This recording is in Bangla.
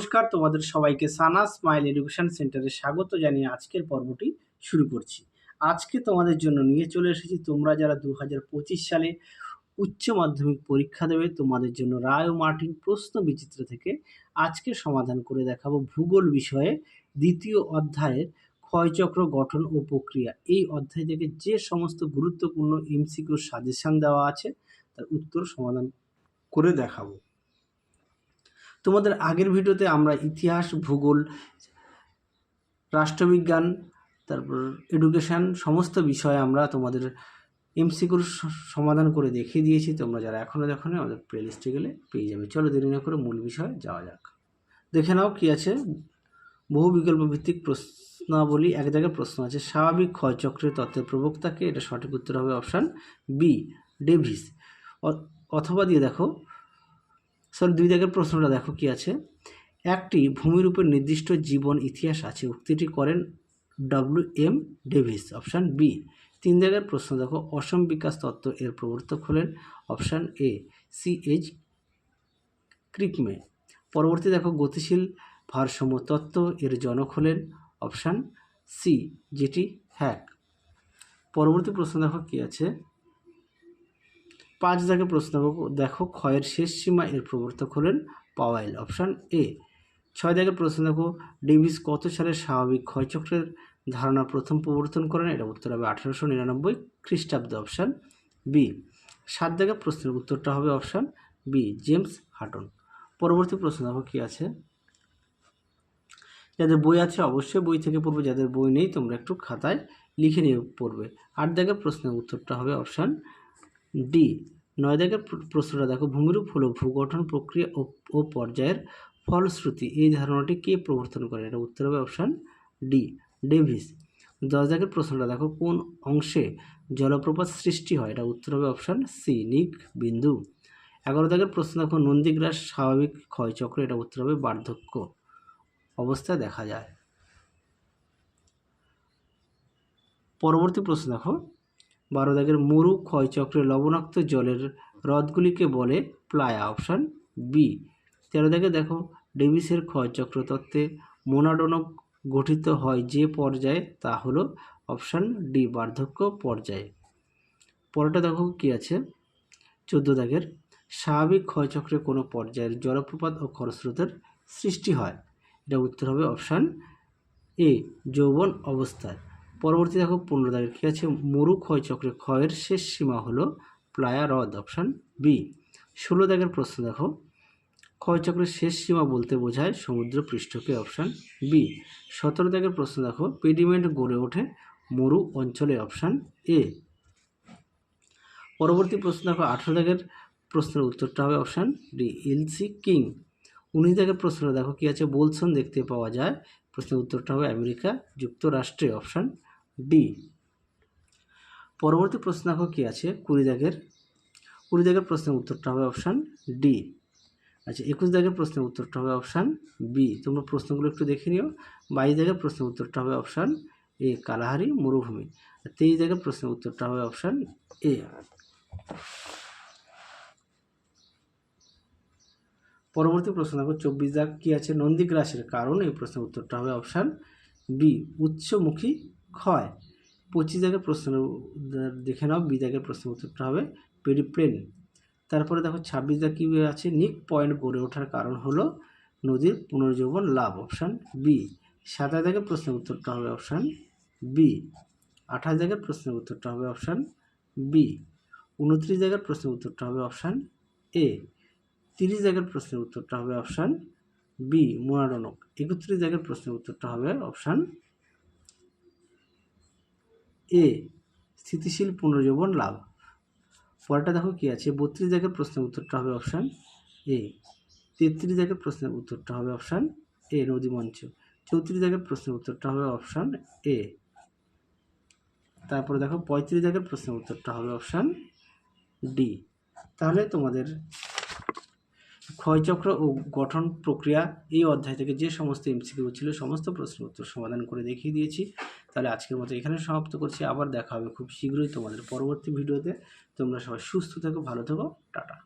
নমস্কার, তোমাদের সবাইকে সানা স্মাইল এডুকেশন সেন্টারে স্বাগত জানিয়ে আজকের পর্বটি শুরু করছি। আজকে তোমাদের জন্য নিয়ে চলে এসেছি তোমরা যারা 2025 সালে উচ্চ মাধ্যমিক পরীক্ষা দেবে, তোমাদের জন্য রায় ও মার্টিন প্রশ্ন বিচিত্র থেকে আজকে সমাধান করে দেখাবো ভূগোল বিষয়ে দ্বিতীয় অধ্যায়ের ক্ষয়চক্র গঠন ও প্রক্রিয়া। এই অধ্যায় থেকে যে সমস্ত গুরুত্বপূর্ণ এমসিকিউ সাজেশন দেওয়া আছে তার উত্তর সমাধান করে দেখাবো। তোমাদের আগের ভিডিওতে আমরা ইতিহাস, ভূগোল, রাষ্ট্রবিজ্ঞান, তারপর এডুকেশন সমস্ত বিষয়ে আমরা তোমাদের এমসিকিউর সমাধান করে দেখিয়ে দিয়েছি। তোমরা যারা এখনও দেখোনি আমাদের প্লেলিস্টে গেলে পেয়ে যাবে। চলো দেরি না করে মূল বিষয়ে যাওয়া যাক। দেখে নাও কি আছে। বহু বিকল্প ভিত্তিক প্রশ্নাবলী, এক জায়গায় প্রশ্ন আছে স্বাভাবিক ক্ষয়চক্রের তত্ত্বের প্রবক্তাকে। এটা সঠিক উত্তর হবে অপশান বি, ডেভিস। অথবা দিয়ে দেখো, দুই জায়গার প্রশ্নটা দেখো কি আছে। একটি ভূমিরূপের নির্দিষ্ট জীবন ইতিহাস আছে, উক্তিটি করেন ডব্লিউ.এম. Davies, option B. তিন জায়গার প্রশ্ন দেখো, অসম বিকাশ তত্ত্ব এর প্রবর্তক হলেন অপশান এ, সি.এইচ. ক্রিকমে। পরবর্তী দেখো, গতিশীল ভারসাম্য তত্ত্ব এর জনক হলেন অপশান সি, যেটি হ্যাক। পরবর্তী প্রশ্ন দেখো কি আছে। পাঁচ জায়গায় প্রশ্ন দেখো, ক্ষয়ের শেষ সীমা এর প্রবর্তক হলেন পাওয়েল, অপশান এ। ছয় জায়গায় প্রশ্ন দেখো, ডেভিস কত সালে স্বাভাবিক ক্ষয়চক্রের ধারণা প্রথম প্রবর্তন করেন? এটা উত্তর হবে 1899 খ্রিস্টাব্দে, অপশান বি। সাত জায়গায় প্রশ্নের উত্তরটা হবে অপশান বি, জেমস হাটন। পরবর্তী প্রশ্ন দেখো কি আছে। যাদের বই আছে অবশ্যই বই থেকে পড়বে, যাদের বই নেই তোমরা একটু খাতায় লিখে নিয়ে পড়বে। আট জায়গায় প্রশ্নের উত্তরটা হবে অপশান ডি। নয় জায়গার প্রশ্নটা দেখো, ভূমিরূপ হলো ভূগঠন প্রক্রিয়া ও পর্যায়ের ফলশ্রুতি, এই ধারণাটি কে প্রবর্তন করে? এটা উত্তর হবে অপশান ডি, ডেভিস। 10 জায়গার প্রশ্নটা দেখো, কোন অংশে জলপ্রপাত সৃষ্টি হয়? এটা উত্তর হবে অপশান সি, নিক বিন্দু। 11 জায়গার প্রশ্ন দেখো, নন্দীগ্রাস স্বাভাবিক ক্ষয়চক্র, এটা উত্তর হবে বার্ধক্য অবস্থায় দেখা যায়। পরবর্তী প্রশ্ন দেখো, 12 দাগের মরু ক্ষয়চক্রে লবণাক্ত জলের হ্রদগুলিকে বলে প্লায়া, অপশান বি। 13 দাগে দেখো, ডেভিসের ক্ষয়চক্র তত্ত্বে মোনাডোনক গঠিত হয় যে পর্যায়ে, তা হলো অপশান ডি, বার্ধক্য পর্যায়ে। পরেরটা দেখো কি আছে। 14 দাগের, স্বাভাবিক ক্ষয়চক্রে কোনো পর্যায়ের জলপ্রপাত ও খরস্রোতের সৃষ্টি হয়? এটা উত্তর হবে অপশান এ, যৌবন অবস্থায়। পরবর্তী দেখো 15 দাগের কী আছে। মরু ক্ষয়চক্রে ক্ষয়ের শেষ সীমা হলো প্লায়া হ্রদ, অপশান বি। 16 দাগের প্রশ্ন দেখো, ক্ষয়চক্রের শেষ সীমা বলতে বোঝায় সমুদ্র পৃষ্ঠকে, অপশান বি। 17 দাগের প্রশ্ন দেখো, পেডিমেন্ট গড়ে ওঠে মরু অঞ্চলে, অপশান এ। পরবর্তী প্রশ্ন দেখো, 18 দাগের প্রশ্নের উত্তরটা হবে অপশান ডি, ইলসি কিং। 19 দাগের প্রশ্ন দেখো কি আছে। বোলসন দেখতে পাওয়া যায়, প্রশ্নের উত্তরটা হবে আমেরিকা যুক্তরাষ্ট্রে, অপশান ডি। পরবর্তী প্রশ্ন দেখো কি আছে। 20 দাগের প্রশ্নের উত্তরটা হবে অপশান ডি। আচ্ছা, 21 দাগের প্রশ্নের উত্তরটা হবে অপশান বি। তোমরা প্রশ্নগুলো একটু দেখে নিও। 22 দাগের প্রশ্নের উত্তরটা হবে অপশান এ, কালাহারি মরুভূমি। 23 দাগের প্রশ্নের উত্তরটা হবে অপশান এ। পরবর্তী প্রশ্ন দেখো, 24 দাগ কি আছে। নন্দীগ্রাসের কারণ, এই প্রশ্নের উত্তরটা হবে অপশান বি, উচ্চমুখী ক্ষয়। 25 দাগের প্রশ্ন দেখে নাও, বি দাগের প্রশ্নের উত্তরটা হবে পেরিপ্লেন। তারপরে দেখো 26 দাগ কী আছে। নিক পয়েন্ট গড়ে ওঠার কারণ হলো নদীর পুনর্জীবন লাভ, অপশান বি। 27 দাগের প্রশ্নের উত্তরটা হবে অপশান বি। 28 দাগের প্রশ্নের উত্তরটা হবে অপশান বি। 29 দাগের প্রশ্নের উত্তরটা হবে অপশান এ। 30 দাগের প্রশ্নের উত্তরটা হবে অপশান বি, মোনাডোনক। 31 দাগের প্রশ্নের উত্তরটা হবে অপশান এ, স্থিতিশীল পুনর্জীবন লাভ। পরেরটা দেখো কি আছে। 32 দাগের প্রশ্নের উত্তরটা হবে অপশান এ। 33 দাগের প্রশ্নের উত্তরটা হবে অপশান এ, নদীমঞ্চ। 34 দাগের প্রশ্নের উত্তরটা হবে অপশান এ। তারপরে দেখো 35 দাগের প্রশ্নের উত্তরটা হবে অপশান ডি। তাহলে তোমাদের ক্ষয়চক্র ও গঠন প্রক্রিয়া এই অধ্যায় থেকে যে সমস্ত এমসিকিউ ছিল সমস্ত প্রশ্নের উত্তর সমাধান করে দেখিয়ে দিয়েছি। তাহলে আজকের মতো এখানে সমাপ্ত করছি। আবার দেখা হবে খুব শীঘ্রই তোমাদের পরবর্তী ভিডিওতে। তোমরা সবাই সুস্থ থেকো, ভালো থেকো, টাটা।